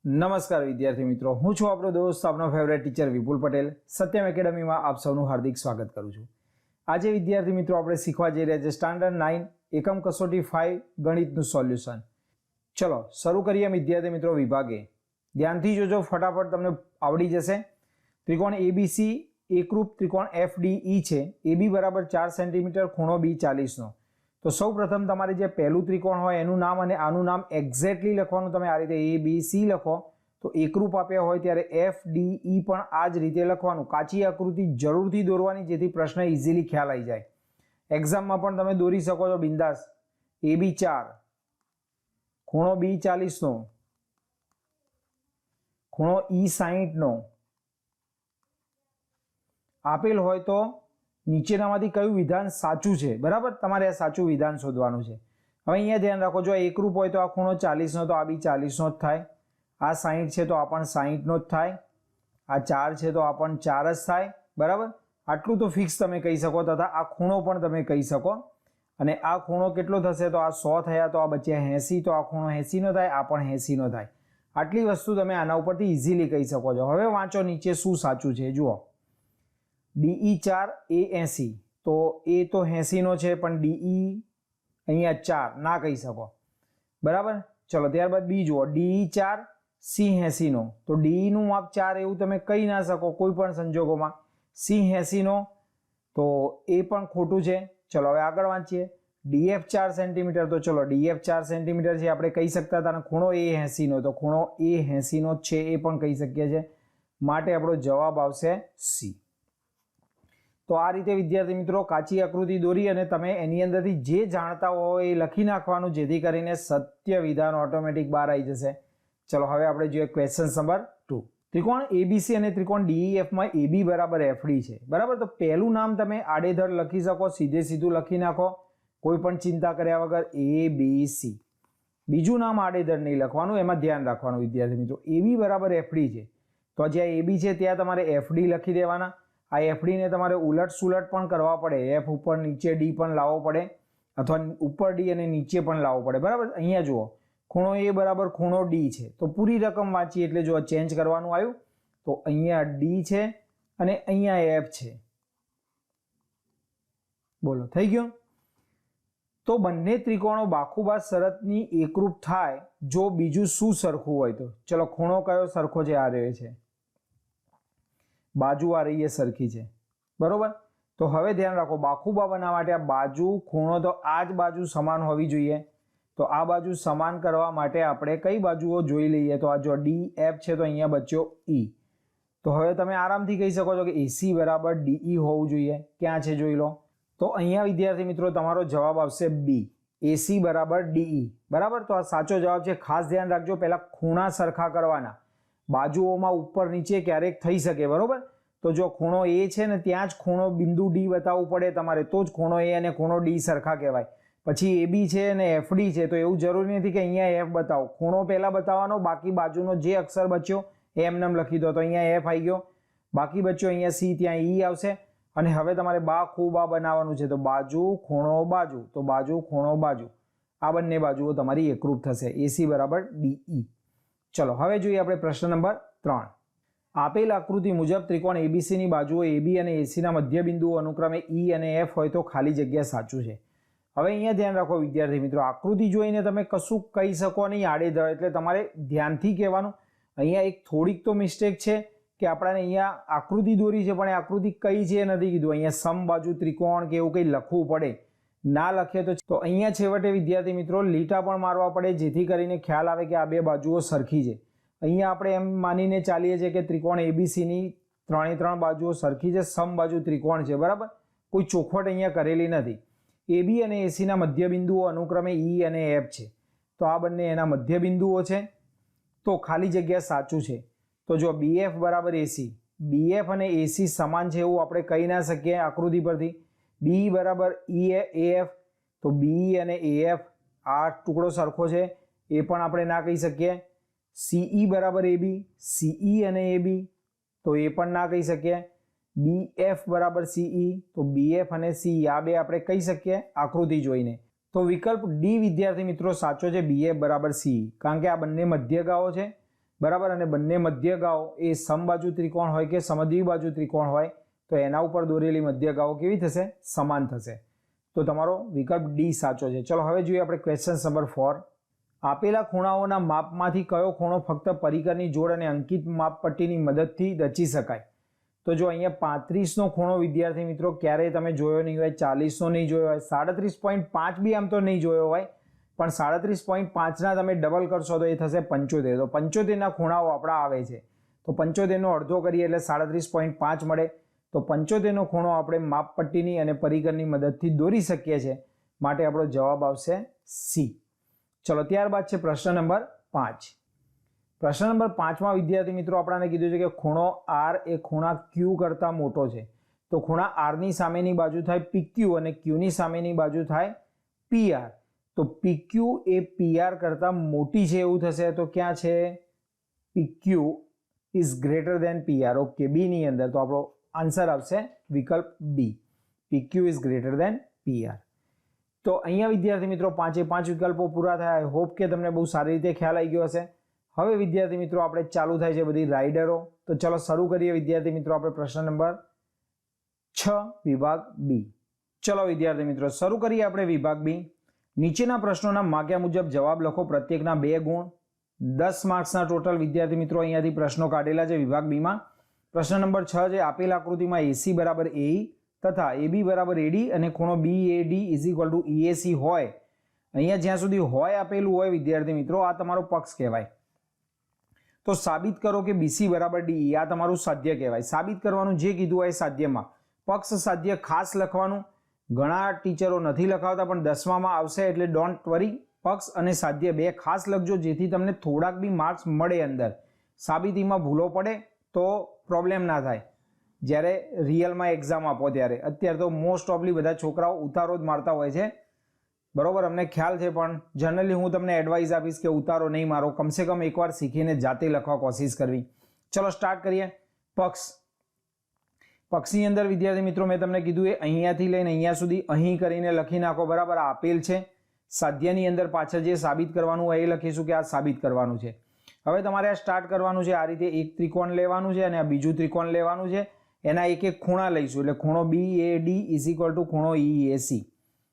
નમસ્કાર વિદ્યાર્થી મિત્રો, હું છું આપણો દોસ્ત આપનો ફેવરેટ ટીચર વિપુલ પટેલ. સત્યમ એકેડમીમાં આપ સૌનું હાર્દિક સ્વાગત કરું છું. આજે વિદ્યાર્થી મિત્રો આપણે શીખવા જઈ રહ્યા છીએ સ્ટાન્ડર્ડ 9 એકમ કસોટી 5 ગણિતનું સોલ્યુશન. ચલો શરૂ કરીએ વિદ્યાર્થી મિત્રો વિભાગે. ધ્યાનથી જોજો, ફટાફટ તમને આવડી જશે. ત્રિકોણ એબીસી એકરૂપ ત્રિકોણ એફડીઈ છે. એબી બરાબર 4 સેન્ટીમીટર, ખૂણો બી 40નો. તો સૌ પ્રથમ તમારે જે પહેલું ત્રિકોણ હોય એનું નામ અને આનું નામ એક્ઝેક્ટલી લખવાનું. તમે આ રીતે એ બી સી લખો તો એકરૂપ આપ્યા હોય ત્યારે એફ ડી ઈ પણ આ જ રીતે લખવાનું. કાચી આકૃતિ જરૂરથી દોરવાની જેથી પ્રશ્ન ઇઝીલી ખ્યાલ આવી જાય. એક્ઝામમાં પણ તમે દોરી શકો છો બિંદાસ. એ બી 4, ખૂણો બી 40નો, ખૂણો ઈ 60નો આપેલ હોય તો નીચેનામાંથી કયું વિધાન સાચું છે, બરાબર? તમારે આ સાચું વિધાન શોધવાનું છે. હવે અહીંયા ધ્યાન રાખો, જો એકરૂપ હોય તો આ ખૂણો 40નો તો આ બી 40નો જ થાય. આ 60 છે તો આ પણ 60નો જ થાય. આ 4 છે તો આ પણ 4 જ થાય, બરાબર? આટલું તો ફિક્સ તમે કહી શકો, તથા આ ખૂણો પણ તમે કહી શકો. અને આ ખૂણો કેટલો થશે તો આ 100 થયા, તો આ બચ્યા 80, તો આ ખૂણો 80નો થાય, આ પણ 80નો થાય. આટલી વસ્તુ તમે આના ઉપરથી ઇઝીલી કહી શકો છો. હવે વાંચો નીચે શું સાચું છે, જુઓ. ડીઈ 4 એ 80, તો એ તો 80નો છે પણ ડીઈ અહીંયા 4 ના કહી શકો, બરાબર? ચલો ત્યારબાદ બી જુઓ, ડીઈ 4 સી 80નો, તો ડીઈનું માપ 4 એવું તમે કહી ના શકો કોઈ પણ સંજોગોમાં. સી 80નો તો એ પણ ખોટું છે. ચલો હવે આગળ વાંચીએ. ડીએફ 4 સેન્ટીમીટર, તો ચલો ડીએફ 4 સેન્ટીમીટર છે આપણે કહી શકતા હતા. અને ખૂણો એ 80નો, તો ખૂણો એ 80નો છે એ પણ કહી શકીએ છીએ. માટે આપણો જવાબ આવશે સી. તો આ રીતે વિદ્યાર્થી મિત્રો કાચી આકૃતિ દોરી અને તમે એની અંદરથી જે જાણતા હોય એ લખી નાખવાનું, જેથી કરીને સત્ય વિધાન ઓટોમેટિક બહાર આવી જશે. ચલો હવે આપણે જોઈએ ક્વેશ્ચન નંબર 2. ત્રિકોણ એબીસી અને ત્રિકોણ ડીઈએફમાં એબી બરાબર એફડી છે, બરાબર? તો પહેલું નામ તમે આડેધડ લખી શકો, સીધે સીધું લખી નાખો, કોઈ પણ ચિંતા કર્યા વગર એબીસી. બીજું નામ આડેધડ નહીં લખવાનું, એમાં ધ્યાન રાખવાનું વિદ્યાર્થી મિત્રો. એબી બરાબર એફડી છે તો જ્યાં એબી છે ત્યાં તમારે એફડી લખી દેવાના. આ એફડીને તમારે ઉલટ સુલટ પણ કરવા પડે. એફ ઉપર નીચે ડી પણ લાવવો પડે, અથવા ઉપર ડી અને નીચે પણ લાવવો પડે, બરાબર? અહીંયા જુઓ, ખૂણો એ બરાબર ખૂણો ડી છે, તો પૂરી રકમ વાંચી એટલે જો ચેન્જ કરવાનું આવ્યું, તો અહીંયા ડી છે અને અહીંયા એફ છે. બોલો, થઈ ગયું? તો બંને ત્રિકોણો બાખુબાદ શરતની એકરૂપ થાય જો બીજું શું સરખું હોય તો. ચલો ખૂણો કયો સરખો છે? આ રહ્યો છે. બાજુ આ રહી એ સરખી છે, બરોબર? તો હવે ધ્યાન રાખો, બાખુબા બનાવવા માટે આ બાજુ ખૂણો તો આ જ બાજુ સમાન હોવી જોઈએ. તો આ બાજુ સમાન કરવા માટે આપણે કઈ બાજુઓ જોઈ લઈએ, તો આ જો ડી એફ છે તો અહીંયા બચ્યો ઈ. તો હવે તમે આરામથી કહી શકો છો કે એસી બરાબર ડીઈ હોવું જોઈએ. ક્યાં છે જોઈ લો. તો અહીંયા વિદ્યાર્થી મિત્રો તમારો જવાબ આવશે બી, એસી બરાબર ડીઈ, બરાબર? તો આ સાચો જવાબ છે. ખાસ ધ્યાન રાખજો, પહેલા ખૂણા સરખા કરવાના. બાજુઓમાં ઉપર નીચે ક્યારેક થઈ શકે, બરોબર? તો જો ખૂણો એ છે ને ત્યાં જ ખૂણો બિંદુ ડી બતાવવું પડે તમારે, તો જ ખૂણો એ અને ખૂણો ડી સરખા કહેવાય. પછી એબી છે અને એફડી છે, તો એવું જરૂરી નથી કે અહીંયા એફ બતાવો. ખૂણો પહેલા બતાવવાનો, બાકી બાજુનો જે અક્ષર બચ્યો એ એમનેમ લખી દો. તો અહીંયા એફ આવી ગયો, બાકી બચ્યો અહીંયા સી, ત્યાં ઈ આવશે. અને હવે તમારે બા ખૂબ આ બનાવવાનું છે, તો બાજુ ખૂણો બાજુ, તો બાજુ ખૂણો બાજુ, આ બંને બાજુઓ તમારી એકરૂપ થશે. એસી બરાબર ડીઈ. ચલો હવે જોઈએ આપણે પ્રશ્ન નંબર 3. આપેલ આકૃતિ મુજબ ત્રિકોણ એબીસીની બાજુઓ એબી અને એસીના મધ્ય બિંદુઓ અનુક્રમે ઈ અને એફ હોય તો ખાલી જગ્યા સાચું છે. હવે અહીંયા ધ્યાન રાખો વિદ્યાર્થી મિત્રો, આકૃતિ જોઈને તમે કશું કહી શકો નહીં આડેધડ, એટલે તમારે ધ્યાનથી કહેવાનું. અહીંયા એક થોડીક તો મિસ્ટેક છે કે આપણને અહીંયા આકૃતિ દોરી છે પણ એ આકૃતિ કઈ છે એ નથી કીધું. અહીંયા સમબાજુ ત્રિકોણ કે એવું કંઈ લખવું પડે. ના લખે તો અહીંયા છેવટે વિદ્યાર્થી મિત્રો લીટા પણ મારવા પડે, જેથી કરીને ખ્યાલ આવે કે આ બે બાજુઓ સરખી છે. અહીંયા આપણે એમ માનીને ચાલીએ છીએ કે ત્રિકોણ એબીસીની 3 બાજુઓ સરખી છે, સમબાજુ ત્રિકોણ છે, બરાબર? કોઈ ચોખવટ અહીંયા કરેલી નથી. એબી અને એસીના મધ્ય બિંદુઓ અનુક્રમે ઈ અને એફ છે, તો આ બંને એના મધ્ય બિંદુઓ છે, તો ખાલી જગ્યા સાચું છે. તો જો બીએફ બરાબર એસી, બીએફ અને એસી સમાન છે એવું આપણે કહી ના શકીએ આકૃતિ પરથી. બી બરાબર એએફ, તો બી અને એએફ આ ટુકડો સરખો છે એ પણ આપણે ના કહી શકીએ. સીઈ બરાબર એબી, સીઈ અને એબી, તો એ પણ ના કહી શકીએ. બીએફ બરાબર સીઈ, તો બીએફ અને સીઈ આ બે આપણે કહી શકીએ આકૃતિ જોઈને. તો વિકલ્પ ડી વિદ્યાર્થી મિત્રો સાચો છે, બીએફ બરાબર સીઈ, કારણ કે આ બંને મધ્યગાઓ છે. બરાબર, અને બંને મધ્યગાઓ એ સમબાજુ ત્રિકોણ હોય કે સમદ્વિબાજુ ત્રિકોણ હોય તો એના ઉપર દોરેલી મધ્યગાઓ કેવી થશે? સમાન થશે. તો તમારો વિકલ્પ ડી સાચો છે. ચલો હવે જોઈએ આપણે ક્વેશ્ચન નંબર 4. આપેલા ખૂણાઓના માપમાંથી કયો ખૂણો ફક્ત પરિકરની જોડ અને અંકિત માપપટ્ટીની મદદથી રચી શકાય? તો જો અહીંયા 35નો ખૂણો વિદ્યાર્થી મિત્રો ક્યારેય તમે જોયો નહીં હોય, 40નો નહીં જોયો હોય, 37.5 બી આમ તો નહીં જોયો હોય, પણ 37.5ના તમે ડબલ કરશો તો એ થશે 75. તો 75ના ખૂણાઓ આપણા આવે છે. તો 75નો અડધો કરીએ એટલે 37.5 મળે. તો 75નો ખૂણો આપણે માપપટ્ટીની અને પરિકરની મદદથી દોરી શકીએ છીએ. માટે આપણો જવાબ આવશે સી. ચલો ત્યારબાદ છે પ્રશ્ન નંબર 5. પ્રશ્ન નંબર 5માં વિદ્યાર્થી મિત્રો આપણને કીધું છે કે ખૂણો આર એ ખૂણા ક્યુ કરતાં મોટો છે. તો ખૂણા આરની સામેની બાજુ થાય પીક્યુ અને ક્યુની સામેની બાજુ થાય પીઆર. તો પીક્યુ એ પીઆર કરતાં મોટી છે એવું થશે. તો ક્યાં છે? PQ is greater than PR. Okay, બીની અંદર. તો આપણો આન્સર આવશે વિકલ્પ B, PQ is greater than PR. તો અહીંયા વિદ્યાર્થી મિત્રો 5 વિકલ્પો પૂરા થયા. આઈ હોપ કે તમને બહુ સારી રીતે ખ્યાલ આવી ગયો હશે. હવે વિદ્યાર્થી મિત્રો આપણે ચાલુ થાય છે બધી રાઇડરો. તો ચલો શરૂ કરીએ વિદ્યાર્થી મિત્રો આપણે પ્રશ્ન નંબર 6 વિભાગ બી. ચલો વિદ્યાર્થી મિત્રો શરૂ કરીએ આપણે વિભાગ બી. નીચેના પ્રશ્નોના માગ્યા મુજબ જવાબ લખો. પ્રત્યેકના 2 ગુણ. 10 માર્ક્સના ટોટલ વિદ્યાર્થી મિત્રો અહીંયાથી પ્રશ્નો કાઢેલા છે વિભાગ બીમાં. પ્રશ્ન નંબર 6 છે આપેલ આકૃતિમાં એસી બરાબર એઈ તથા એબી બરાબર એડી અને ખૂણો બીએડી ઇઝ ઇક્વલ ટુ ઈએસી હોય. અહીંયા જ્યાં સુધી હોય આપેલું હોય વિદ્યાર્થી મિત્રો આ તમારો પક્ષ કહેવાય. તો સાબિત કરો કે બીસી બરાબર ડીઈ, આ તમારું સાધ્ય કહેવાય. સાબિત કરવાનું જે કીધું હોય સાધ્યમાં. પક્ષ સાધ્ય ખાસ લખવાનું. ઘણા ટીચરો નથી લખાવતા પણ 10મામાં આવશે એટલે ડોન્ટ વરી. પક્ષ અને સાધ્ય બે ખાસ લખજો જેથી તમને થોડાક બી માર્ક્સ મળે અંદર. સાબિતીમાં ભૂલો પડે તો પ્રોબ્લેમ ના થાય જ્યારે રિયલમાં એક્ઝામ આપો ત્યારે. અત્યારે તો મોસ્ટ ઓફલી બધા છોકરાઓ ઉતારો જ મારતા હોય છે, બરોબર, અમને ખ્યાલ છે, પણ જનરલી હું તમને એડવાઇસ આપીશ કે ઉતારો નહીં મારો, કમસે કમ એકવાર શીખીને જાતે લખવા કોશિશ કરવી. ચલો સ્ટાર્ટ કરીએ. પક્ષ. પક્ષની અંદર વિદ્યાર્થી મિત્રો મેં તમને કીધું એ અહીંયાથી લઈને અહીંયા સુધી અહીં કરીને લખી નાખો, બરાબર, આ આપેલ છે. સાધ્યની અંદર પાછળ જે સાબિત કરવાનું હોય એ લખીશું કે આ સાબિત કરવાનું છે. હવે તમારે આ સ્ટાર્ટ કરવાનું છે. આ રીતે એક ત્રિકોણ લેવાનું છે અને આ બીજું ત્રિકોણ લેવાનું છે. એના એક એક ખૂણા લઈશું એટલે ખૂણો બીએડી ઇઝ ઇક્વલ ટુ ખૂણો ઈએસી.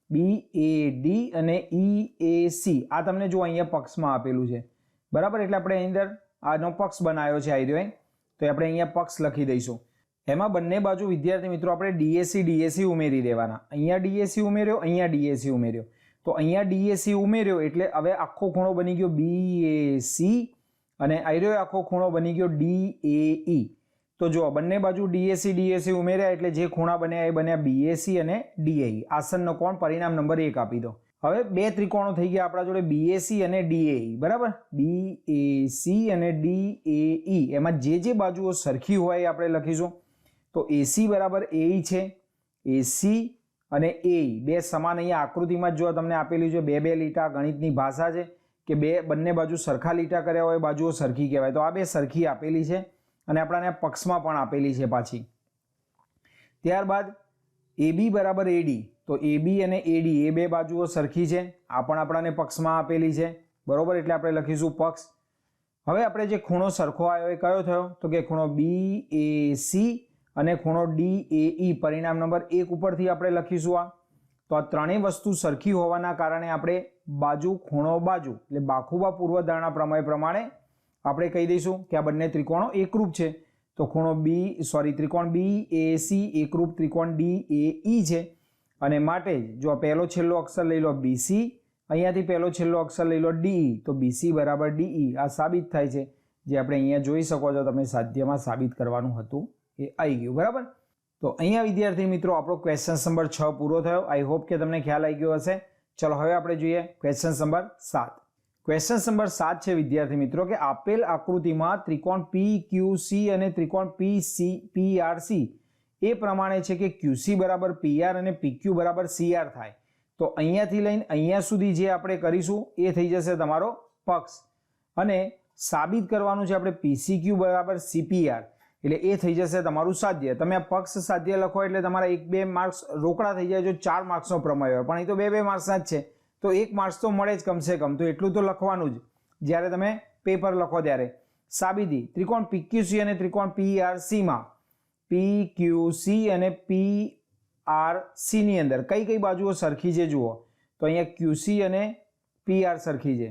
બીએડી અને ઈએસી આ તમને જો અહીંયા પક્ષમાં આપેલું છે, બરાબર, એટલે આપણે અંદર આનો પક્ષ બનાવ્યો છે આઈ રહ્યો, તો આપણે અહીંયા પક્ષ લખી દઈશું. એમાં બંને બાજુ વિદ્યાર્થી મિત્રો આપણે ડીએસી ઉમેરી દેવાના. અહીંયા ડીએસી ઉમેર્યો, અહીંયા ડીએસી ઉમેર્યો. તો અહીંયા ડીએસી ઉમેર્યો એટલે હવે આખો ખૂણો બની ગયો બીએસી અને આઈ રહ્યો આખો ખૂણો બની ગયો ડીએઈ. તો જો બંને બાજુ ડીએસી ઉમેર્યા એટલે જે ખૂણા બન્યા એ બન્યા બીએસી અને ડીએઈ. આસનનો કોણ પરિણામ નંબર 1 આપી દો. હવે બે ત્રિકોણો થઈ ગયા આપણા જોડે બીએસી અને ડીએઈ, બરાબર. બીએસી અને ડીએઈ એમાં જે બાજુઓ સરખી હોય એ આપણે લખીશું. તો એસી બરાબર એઈ છે. એસી અને એઈ બે સમાન અહીંયા આકૃતિમાં જો તમને આપેલી છે બે લીટા. ગણિતની ભાષા છે કે બંને બાજુ સરખા લીટા કર્યા હોય બાજુઓ સરખી કહેવાય. તો આ બે સરખી આપેલી છે અને આપણાને પક્ષમાં પણ આપેલી છે પાછી. ત્યારબાદ એબી બરાબર એડી. તો એબી અને એડી એ બે બાજુઓ સરખી છે. આ પણ આપણાને પક્ષમાં આપેલી છે, બરોબર, એટલે આપણે લખીશું પક્ષ. હવે આપણે જે ખૂણો સરખો આવ્યો એ કયો થયો? તો કે ખૂણો બીએસી અને ખૂણો ડીએઈ પરિણામ નંબર 1 ઉપરથી આપણે લખીશું આ. તો આ ત્રણેય વસ્તુ સરખી હોવાના કારણે આપણે બાજુ ખૂણો બાજુ એટલે બાખુબા પૂર્વધારણા પ્રમેય પ્રમાણે આપણે કહી દઈશું કે આ બંને ત્રિકોણો એકરૂપ છે. તો ત્રિકોણ બીએસી એકરૂપ ત્રિકોણ ડીએઈ છે અને માટે જો પહેલો છેલ્લો અક્ષર લઈ લો બીસી, અહીંયાથી પહેલો છેલ્લો અક્ષર લઈ લો ડીઈ, તો બીસી બરાબર ડીઈ આ સાબિત થાય છે. જે આપણે અહીંયા જોઈ શકો છો તમે સાધ્યમાં સાબિત કરવાનું હતું એ આવી ગયું, બરાબર. તો અહીંયા વિદ્યાર્થી મિત્રો આપણો ક્વેશ્ચન નંબર 6 પૂરો થયો. આઈ હોપ કે તમને ખ્યાલ આવી ગયો હશે. ચલો હવે આપણે જોઈએ ક્વેશ્ચન નંબર 7. ક્વેશ્ચન નંબર 7 છે વિદ્યાર્થી મિત્રો કે આપેલ આકૃતિમાં ત્રિકોણ PQC અને ત્રિકોણ PRC એ પ્રમાણે છે કે QC બરાબર PR અને PQ બરાબર CR થાય. તો અહીંયાથી લઈને અહીંયા સુધી જે આપણે કરીશું એ થઈ જશે તમારો પક્ષ અને સાબિત કરવાનું છે આપણે PCQ બરાબર CPR એટલે એ થઈ જશે તમારું સાધ્ય. તમે આ પક્ષ સાધ્ય લખો એટલે તમારા 1-2 માર્ક્સ રોકડા થઈ જાય જો 4 માર્ક્સનો પ્રમેય હોય, પણ એ તો 2-2 માર્ક્સના જ છે. તો 1 માર્ક્સ તો મળે જ કમસે કમ, તો એટલું તો લખવાનું જ જ્યારે તમે પેપર લખો ત્યારે. સાબિતી ત્રિકોણ PQC અને ત્રિકોણ PRC માં PQC અને PRC ની અંદર કઈ કઈ બાજુઓ સરખી છે જુઓ તો અહીંયા QC અને PR સરખી છે,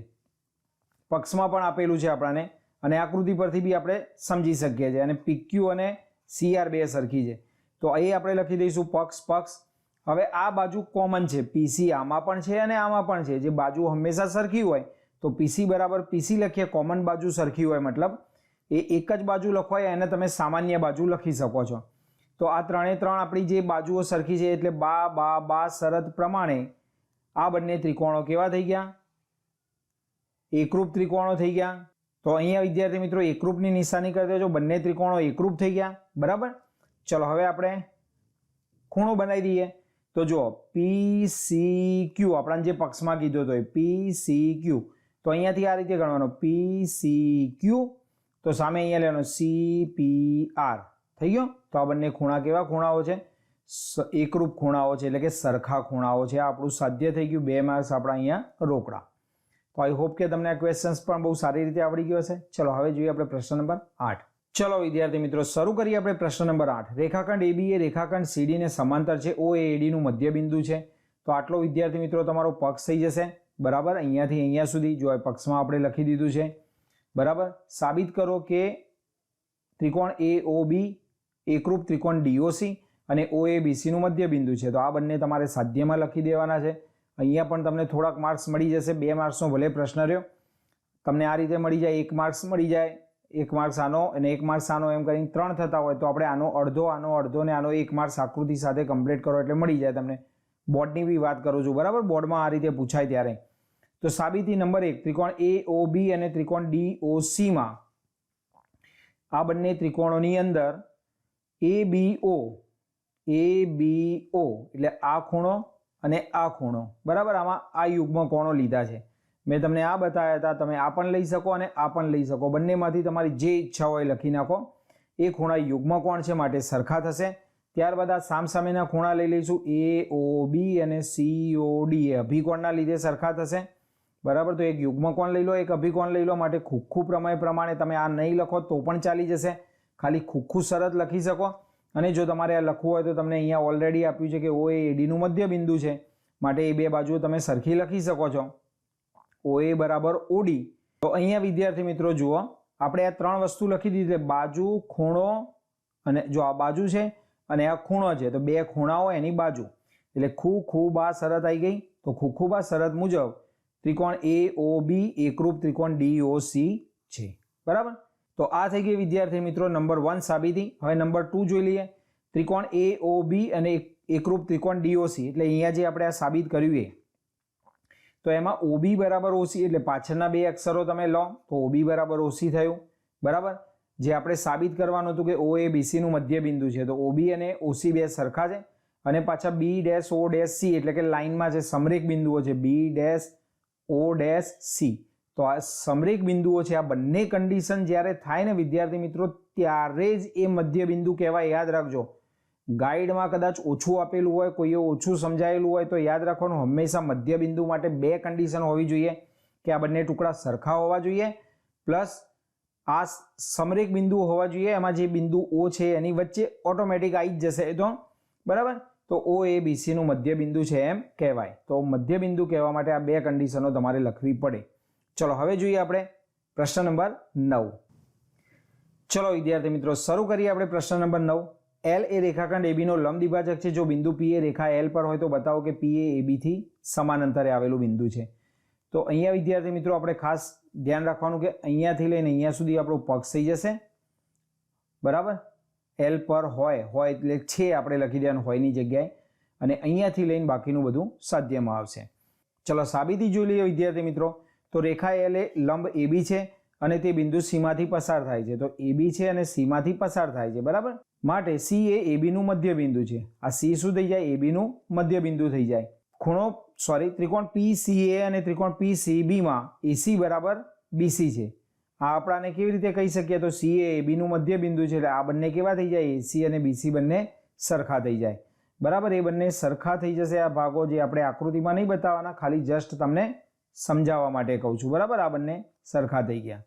પક્ષમાં પણ આપેલું છે આપણને અને આકૃતિ પરથી બી આપણે સમજી શકીએ છીએ, અને PQ અને CR બે સરખી છે તો એ આપણે લખી દઈશું પક્ષ. હવે આ બાજુ કોમન છે, PC આમાં પણ છે અને આમાં પણ છે, જે બાજુ હંમેશા સરખી હોય તો PC બરાબર PC લખીએ, કોમન બાજુ સરખી હોય મતલબ એ એક જ બાજુ લખો એને તમે સામાન્ય બાજુ લખી શકો છો. તો આ ત્રણે ત્રણ આપણી જે બાજુઓ સરખી છે એટલે બા શરત પ્રમાણે આ બંને ત્રિકોણો કેવા થઈ ગયા? એકરૂપ ત્રિકોણો થઈ ગયા. તો અહીંયા વિદ્યાર્થી મિત્રો એકરૂપની નિશાની કરી દેજો, બંને ત્રિકોણો એકરૂપ થઈ ગયા. બરાબર, ચલો હવે આપણે ખૂણો બનાવી દઈએ. તો જો PCQ આપણને જે પક્ષમાં કીધો હતો એ PCQ, તો અહીંયાથી આ રીતે ગણવાનો PCQ, તો સામે અહીંયા લેવાનો CPR થઈ ગયો. તો આ બંને ખૂણા કેવા ખૂણાઓ છે? એકરૂપ ખૂણાઓ છે, એટલે કે સરખા ખૂણાઓ છે. આપણું સાધ્ય થઈ ગયું, 2 માર્ક્સ આપણા અહીંયા રોકડા. તો આઈ હોપ કે તમને આ ક્વેશ્ચન્સ પણ બહુ સારી રીતે આવડી ગયો હશે. ચલો હવે જોઈએ આપણે પ્રશ્ન નંબર 8. ચલો વિદ્યાર્થી મિત્રો શરૂ કરીએ આપણે પ્રશ્ન નંબર 8. રેખાખંડ AB એ રેખાખંડ CD ને સમાંતર છે, O એ AD નું મધ્ય બિંદુ છે. તો આટલો વિદ્યાર્થી મિત્રો તમારો પક્ષ થઈ જશે. બરાબર, અહીંયાથી અહીંયા સુધી જો પક્ષમાં આપણે લખી દીધું છે. બરાબર, સાબિત કરો કે ત્રિકોણ AOB એકરૂપ ત્રિકોણ DOC અને OABC નું મધ્ય બિંદુ છે. તો આ બંને તમારે સાધ્યમાં લખી દેવાના છે. અહીંયા પણ તમને થોડાક માર્ક્સ મળી જશે, 2 માર્ક્સનો ભલે પ્રશ્ન રહ્યો, તમને આ રીતે મળી જાય, 1 માર્ક્સ મળી જાય, 1 માર્ક્સ આનો અને 1 માર્ક્સ આનો, એમ કરીને 3 થતા હોય તો આપણે આનો અડધો ને આનો 1 માર્ક્સ આકૃતિ સાથે કમ્પ્લીટ કરો એટલે મળી જાય તમને. બોર્ડની બી વાત કરું છું, બરાબર, બોર્ડમાં આ રીતે પૂછાય ત્યારે. તો સાબિતી નંબર 1, ત્રિકોણ AOB અને ત્રિકોણ DOC માં આ બંને ત્રિકોણોની અંદર ABO એટલે આ ખૂણો અને આ ખૂણો, બરાબર, આમાં આ યુગ્મ કોણો લીધા છે. મેં તમને આ બતાવ્યા હતા, તમે આ પણ લઈ શકો અને આ પણ લઈ શકો, બંનેમાંથી તમારી જે ઈચ્છા હોય લખી નાખો. એ ખૂણા યુગ્મ કોણ છે માટે સરખા થશે. ત્યારબાદ આ સામસામેના ખૂણા લઈ લઈશું, AOB અને COD એ અભિકોણના લીધે સરખા થશે. બરાબર, તો એક યુગ્મ કોણ લઈ લો, એક અભિકોણ લઈ લો, માટે ખૂખું પ્રમેય પ્રમાણે તમે આ નહીં લખો તો પણ ચાલી જશે, ખાલી ખૂખું શરત લખી શકો. અને જો તમારે આ લખવું હોય તો તમને અહીંયા ઓલરેડી આપ્યું છે કે O એ AD નું મધ્ય બિંદુ છે, માટે એ બે બાજુઓ તમે સરખી લખી શકો છો, OA બરાબર OD. તો અહીંયા વિદ્યાર્થી મિત્રો જુઓ, આપણે આ 3 વસ્તુ લખી દીધી, બાજુ, ખૂણો, અને જો આ બાજુ છે અને આ ખૂણો છે તો 2 ખૂણાઓ એની બાજુ, એટલે ખૂબા શરત આવી ગઈ. તો ખૂબા શરત મુજબ ત્રિકોણ AOB એકરૂપ ત્રિકોણ DOC છે. બરાબર, તો આ થઈ ગઈ વિદ્યાર્થી મિત્રો નંબર 1 સાબિતી. હવે નંબર 2 જોઈ લઈએ. ત્રિકોણ AOB અને એકરૂપ ત્રિકોણ DOC, એટલે અહીંયા જે આપણે આ સાબિત કર્યું એ, તો એમાં OB બરાબર OC, એટલે પાછળના 2 અક્ષરો તમે લો તો OB બરાબર OC થયું. બરાબર, જે આપણે સાબિત કરવાનું હતું કે OABC નું મધ્ય બિંદુ છે, તો OB અને OC બે સરખા છે. અને પાછા B'-O'-C એટલે કે લાઇનમાં જે સમરેખ બિંદુઓ છે, B'-O'-C, તો આ સમરેખ બિંદુઓ છે. આ બંને કન્ડિશન જ્યારે થાય ને વિદ્યાર્થી મિત્રો, ત્યારે જ એ મધ્ય બિંદુ કહેવાય. યાદ રાખજો, ગાઈડમાં કદાચ ઓછું આપેલું હોય, કોઈએ ઓછું સમજાયેલું હોય તો યાદ રાખવાનું, હંમેશા મધ્ય બિંદુ માટે 2 કન્ડિશન હોવી જોઈએ, કે આ બંને ટુકડા સરખા હોવા જોઈએ, પ્લસ આ સમરેખ બિંદુ હોવા જોઈએ, એમાં જે બિંદુ O છે એની વચ્ચે ઓટોમેટિક આવી જ જશે. તો બરાબર, તો OABC નું મધ્ય બિંદુ છે એમ કહેવાય. તો મધ્ય બિંદુ કહેવા માટે આ 2 કન્ડિશનો તમારે લખવી પડે. ચલો હવે જોઈએ આપણે પ્રશ્ન નંબર 9. ચલો વિદ્યાર્થી મિત્રો શરૂ કરીએ આપણે પ્રશ્ન નંબર 9. L એ રેખાખંડ AB નો લંબ દ્વિભાજક છે. જો બિંદુ P એ રેખા L પર હોય તો બતાવો કે P એ AB થી સમાન અંતરે આવેલું બિંદુ છે. તો અહીંયા વિદ્યાર્થી મિત્રો આપણે ખાસ ધ્યાન રાખવાનું કે અહીંયાથી લઈને અહીંયા સુધી આપણો પક્ષ થઈ જશે. બરાબર, L પર હોય એટલે છે આપણે લખી દેવાનું હોયની જગ્યાએ, અને અહીંયાથી લઈને બાકીનું બધું સાધ્યમાં આવશે. ચલો સાબિતી જોઈ લઈએ વિદ્યાર્થી મિત્રો. તો રેખા L એ લંબ AB છે અને તે બિંદુ C માંથી પસાર થાય છે. તો AB છે અને C માંથી પસાર થાય છે. બરાબર, માટે C એ AB નું મધ્ય બિંદુ છે. આ C શું થઈ જાય? AB નું મધ્ય બિંદુ થઈ જાય. ત્રિકોણ PCA અને ત્રિકોણ PCB માં AC બરાબર BC છે. આ આપણાને કેવી રીતે કહી શકીએ? તો C એ AB નું મધ્ય બિંદુ છે, એટલે આ બંને કેવા થઈ જાય? AC અને BC બંને સરખા થઈ જાય. બરાબર, એ બંને સરખા થઈ જશે. આ ભાગો જે આપણે આકૃતિમાં નહીં બતાવવાના, ખાલી જસ્ટ તમને સમજાવવા માટે કહું છું. બરાબર, આ બંને સરખા થઈ ગયા.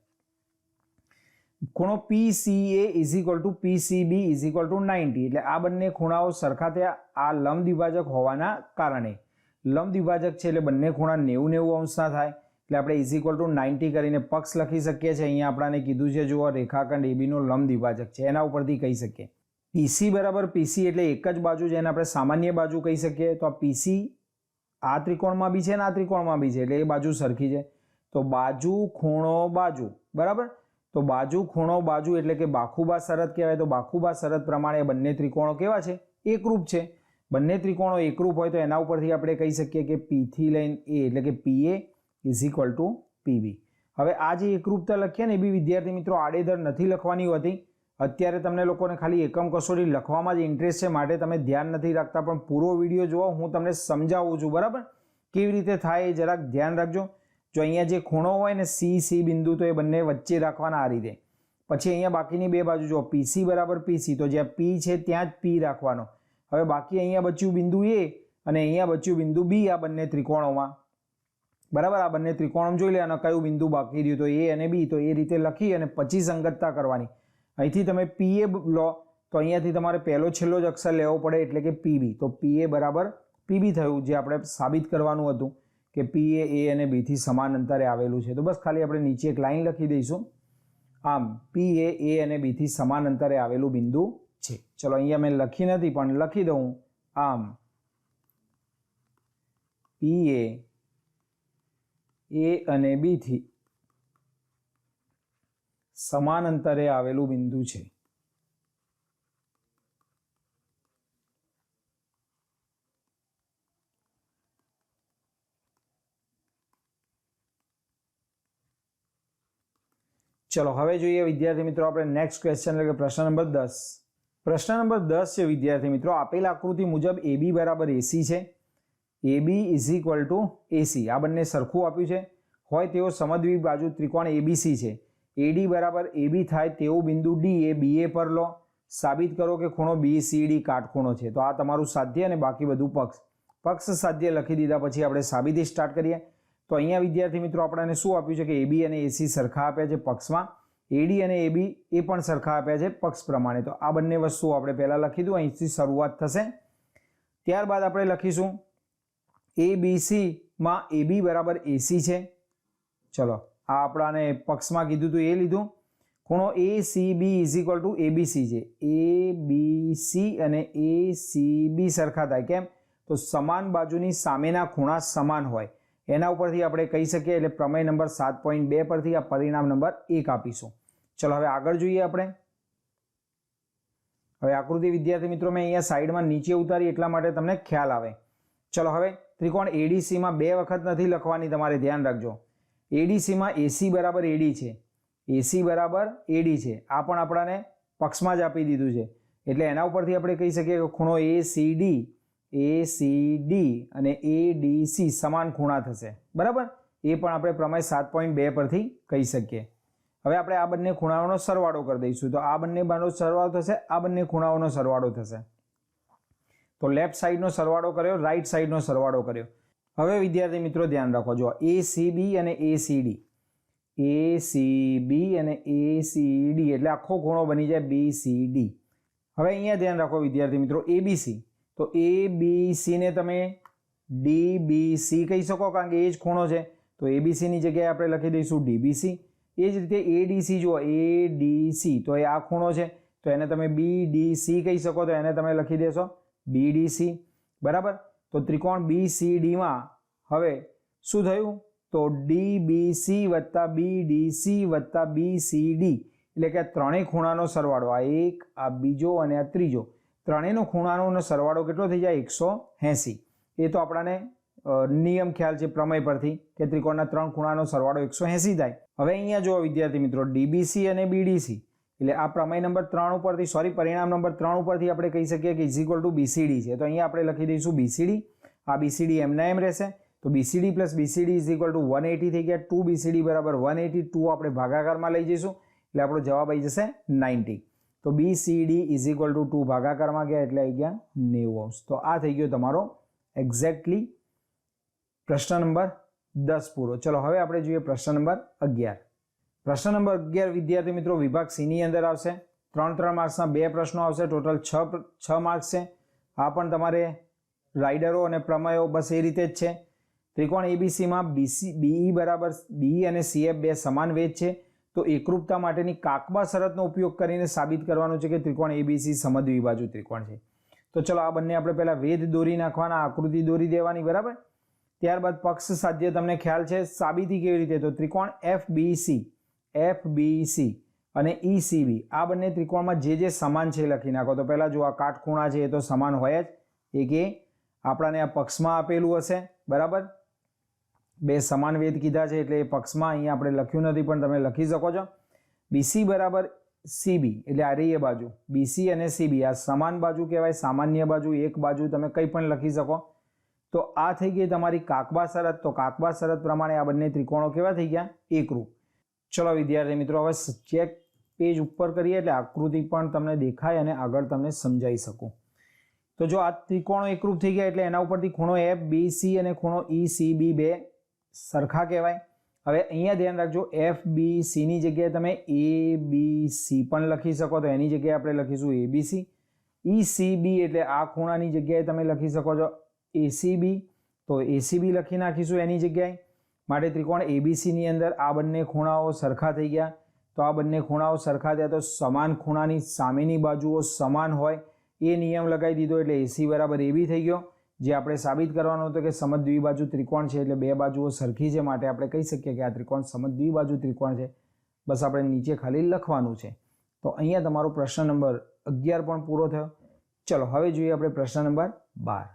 ખૂણો PCA is equal to PCB is equal to 90, એટલે આ બંને ખૂણાઓ સરખા થયા આ લંબ દ્વિભાજક હોવાના કારણે. લંબ દ્વિભાજક છે એટલે બંને ખૂણા 90 અંશના થાય, એટલે આપણે ઇઝ ઇક્વલ ટુ 90 કરીને પક્ષ લખી શકીએ છીએ. અહીંયા આપણાને કીધું છે જુઓ રેખાખંડ ABનો લંબ દ્વિભાજક છે, એના ઉપરથી કહી શકીએ. PC બરાબર PC એટલે એક જ બાજુ જેને આપણે સામાન્ય બાજુ કહી શકીએ. તો આ PC આ ત્રિકોણમાં બી છે ને આ ત્રિકોણમાં બી છે, એટલે એ બાજુ સરખી છે. તો બાજુ ખૂણો બાજુ બરાબર, તો બાજુ ખૂણો બાજુ એટલે કે બાખુબા શરત કહેવાય. તો બાખુબા શરત પ્રમાણે બંને ત્રિકોણો કેવા છે? એકરૂપ છે. બંને ત્રિકોણો એકરૂપ હોય તો એના ઉપરથી આપણે કહી શકીએ કે P થી લઈને A એટલે કે PA is equal to PB. હવે આ જે એકરૂપતા લખીએ ને એ બી વિદ્યાર્થી મિત્રો આડેધડ નથી લખવાની હોતી. અત્યારે તમને લોકોને ખાલી એકમ કસોટી લખવામાં જ ઇન્ટરેસ્ટ છે, માટે તમે ધ્યાન નથી રાખતા, પણ પૂરો વિડીયો જુઓ, હું તમને સમજાવું છું બરાબર કેવી રીતે થાય એ જરાક ધ્યાન રાખજો. જો અહીંયા જે ખૂણો હોય ને C બિંદુ, તો એ બંને વચ્ચે રાખવાના આ રીતે. પછી અહીંયા બાકીની બે બાજુ જો PC બરાબર PC, તો જ્યાં P છે ત્યાં જ P રાખવાનો. હવે બાકી અહીંયા બચ્યું બિંદુ A અને અહીંયા બચ્યું બિંદુ B આ બંને ત્રિકોણોમાં બરાબર. આ બંને ત્રિકોણો જોઈ લે અને કયું બિંદુ બાકી રહ્યું તો A અને B, તો એ રીતે લખી અને પછી સંગતતા કરવાની. અહીંથી તમે PA લો તો અહીંયાથી તમારે પહેલો છેલ્લો જ અક્ષર લેવો પડે એટલે કે PB. તો PA બરાબર PB થયું, જે આપણે સાબિત કરવાનું હતું કે PA A અને B થી સમાન અંતરે આવેલું છે. તો બસ ખાલી આપણે નીચે એક લાઈન લખી દઈશું. આમ PA A અને B થી સમાન અંતરે આવેલું બિંદુ છે. ચલો અહીંયા મેં લખી નથી પણ લખી દઉં. આમ PA A અને B થી સમાન અંતરે આવેલું બિંદુ છે. ચલો હવે જોઈએ વિદ્યાર્થી મિત્રો આપણે નેક્સ્ટ ક્વેશ્ચન એટલે કે પ્રશ્ન નંબર 10. પ્રશ્ન નંબર 10 છે વિદ્યાર્થી મિત્રો, આપેલ આકૃતિ મુજબ AB બરાબર AC છે. AB is equal to AC, આ બંને સરખું આપ્યું છે. હોય તેવો સમદ્વિ બાજુ ત્રિકોણ ABC છે. AD બરાબર AB થાય તેવું બિંદુ D એ BA પર લો. સાબિત કરો કે ખૂણો BCD કાટખૂણો છે. તો આ તમારું સાધ્ય અને બાકી બધું પક્ષ સાધ્ય લખી દીધા પછી આપણે સાબિતી સ્ટાર્ટ કરીએ. તો અહીંયા વિદ્યાર્થી મિત્રો આપણને શું આપ્યું છે કે AB અને AC સરખા આપ્યા છે પક્ષમાં, AD અને AB એ પણ સરખા આપ્યા છે પક્ષ પ્રમાણે. તો આ બંને વસ્તુઓ આપણે પહેલાં લખી દઉં, અહીંથી શરૂઆત થશે. ત્યારબાદ આપણે લખીશું ABCમાં AB બરાબર AC છે. ચલો આ આપણાને પક્ષમાં કીધું હતું એ લીધું. ખૂણો ACB is equal to ABC છે. ABC અને ACB સરખા થાય. કેમ? તો સમાન બાજુની સામેના ખૂણા સમાન હોય એના ઉપરથી આપણે કહી શકીએ. એટલે પ્રમેય નંબર 7.2 પરથી આ પરિણામ નંબર 1 આપીશું. ચલો હવે આગળ જોઈએ આપણે. હવે આકૃતિ વિદ્યાર્થી મિત્રો મેં અહીંયા સાઈડમાં નીચે ઉતારી એટલા માટે તમને ખ્યાલ આવે. ચલો હવે ત્રિકોણ ADCમાં બે વખત નથી લખવાની, તમારે ધ્યાન રાખજો. ADCમાં AC બરાબર AD છે, AC બરાબર AD છે. આ પણ આપણાને પક્ષમાં જ આપી દીધું છે, એટલે એના ઉપરથી આપણે કહી શકીએ કે ખૂણો ACD અને ADC સમાન ખૂણા થશે બરાબર. એ પણ આપણે પ્રમેય 7.2 પરથી કહી શકીએ. હવે આપણે આ બંને ખૂણાઓનો સરવાળો કરી દઈશું. તો આ બંને બાજુનો સરવાળો થશે, આ બંને ખૂણાઓનો સરવાળો થશે. તો લેફ્ટ સાઈડનો સરવાળો કર્યો, રાઈટ સાઈડનો સરવાળો કર્યો. હવે વિદ્યાર્થી મિત્રો ધ્યાન રાખો, જો ACB અને ACD અને ACD એટલે આખો ખૂણો બની જાય BCD. હવે અહીંયા ધ્યાન રાખો વિદ્યાર્થી મિત્રો, ABC, તો ABC ને તમે DBC કહી શકો કારણ કે એ જ ખૂણો છે. તો ABC ની જગ્યાએ આપણે લખી દઈશું DBC. એ જ રીતે ADC જુઓ, ADC તો એ આ ખૂણો છે, તો એને તમે BDC કહી શકો, તો એને તમે લખી દેશો BDC બરાબર. તો ત્રિકોણ BCDમાં હવે શું થયું? તો DBC વત્તા BDC વત્તા BCD એટલે કે આ ત્રણેય ખૂણાનો સરવાળો, આ એક, આ બીજો અને આ ત્રીજો, ત્રણેયનો ખૂણાનો સરવાળો કેટલો થઈ જાય? 180. એ તો આપણાને નિયમ ખ્યાલ છે પ્રમેય પરથી કે ત્રિકોણના ત્રણ ખૂણાનો સરવાળો 180 થાય. હવે અહીંયા જુઓ વિદ્યાર્થી મિત્રો, DBC અને BDC એટલે આ પ્રમેય નંબર 3 ઉપરથી પરિણામ નંબર 3 ઉપરથી આપણે કહી શકીએ કે ઇઝ ઇક્વલ ટુ BCD છે. તો અહીંયા આપણે લખી દઈશું BCD. આ BCD એમના એમ રહેશે. તો BCD plus BCD is equal to 180 થઈ ગયા. 2 BCD બરાબર 182 આપણે ભાગાકારમાં લઈ જઈશું એટલે આપણો જવાબ આવી જશે 90. તો BCD ઇઝ ઇક્વલ ટુ 2 ભાગાકારમાં ગયા એટલે આવી ગયા 90°. તો આ થઈ ગયો તમારો એક્ઝેક્ટલી પ્રશ્ન નંબર 10 પૂરો. ચલો હવે આપણે જોઈએ પ્રશ્ન નંબર 11. પ્રશ્ન નંબર 11 વિદ્યાર્થી મિત્રો વિભાગ સી ની અંદર આવશે. 3 માર્ક્સના 2 પ્રશ્નો આવશે. ટોટલ 6 માર્ક્સ છે. આ પણ તમારે રાઇડરો અને પ્રમેયો બસ એ રીતે જ છે. ત્રિકોણ એબીસીમાં બીઈ બરાબર બીઈ અને સીએફ બે સમાન વેધ છે. તો એકરૂપતા માટેની કાકબા શરતનો ઉપયોગ કરીને સાબિત કરવાનું છે કે ત્રિકોણ એબીસી સમદ્વિબાજુ ત્રિકોણ છે. તો ચલો આ બંને આપણે પહેલા વેધ દોરી નાખવાના, આકૃતિ દોરી દેવાની, બરાબર. ત્યારબાદ પક્ષ સાધ્ય તમને ખ્યાલ છે. સાબિતી કેવી રીતે? તો ત્રિકોણ એફબીસી અને ઈસીબી આ બંને ત્રિકોણમાં જે સમાન છે લખી નાખો. તો પહેલા જો આ કાટખૂણા છે એ તો સમાન હોય જ, એક એ આપણાને આ પક્ષમાં આપેલું હશે, બરાબર. બે સમાન વેધ કીધા છે એટલે એ પક્ષમાં અહીંયા આપણે લખ્યું નથી પણ તમે લખી શકો છો. બીસી બરાબર સીબી એટલે આ રહી એ બાજુ, બીસી અને સીબી આ સમાન બાજુ કહેવાય, સામાન્ય બાજુ, એક બાજુ તમે કંઈ પણ લખી શકો. તો આ થઈ ગઈ તમારી કાકબા શરત. તો કાકબા શરત પ્રમાણે આ બંને ત્રિકોણો કેવા થઈ ગયા? એકરૂપ. ચલો વિદ્યાર્થી મિત્રો હવે ચેક પેજ ઉપર કરીએ એટલે આકૃતિ પણ તમને દેખાય અને આગળ તમને સમજાવી શકું. તો જો આ ત્રિકોણો એકરૂપ થઈ ગયા એટલે એના ઉપરથી ખૂણો એફ બી સી અને ખૂણો ઈ સી બી બે સરખા કહેવાય. હવે અહીંયા ધ્યાન રાખજો, એફ બી સીની જગ્યાએ તમે એ બી સી પણ લખી શકો. તો એની જગ્યાએ આપણે લખીશું એબીસી. ઈ સી બી એટલે આ ખૂણાની જગ્યાએ તમે લખી શકો છો એસીબી. તો એસીબી લખી નાખીશું એની જગ્યાએ. માટે ત્રિકોણ એબીસીની અંદર આ બંને ખૂણાઓ સરખા થઈ ગયા. તો આ બંને ખૂણાઓ સરખા થયા તો સમાન ખૂણાની સામેની બાજુઓ સમાન હોય એ નિયમ લગાવી દીધો એટલે એસી બરાબર એબી થઈ ગયો. જે આપણે સાબિત કરવાનું હતું કે સમદ્વિબાજુ ત્રિકોણ છે એટલે બે બાજુઓ સરખી છે, માટે આપણે કહી શકીએ કે આ ત્રિકોણ સમદ્વિબાજુ ત્રિકોણ છે. બસ આપણે નીચે ખાલી લખવાનું છે. તો અહીંયા તમારો પ્રશ્ન નંબર 11 પણ પૂરો થયો. ચલો હવે જોઈએ આપણે પ્રશ્ન નંબર 12.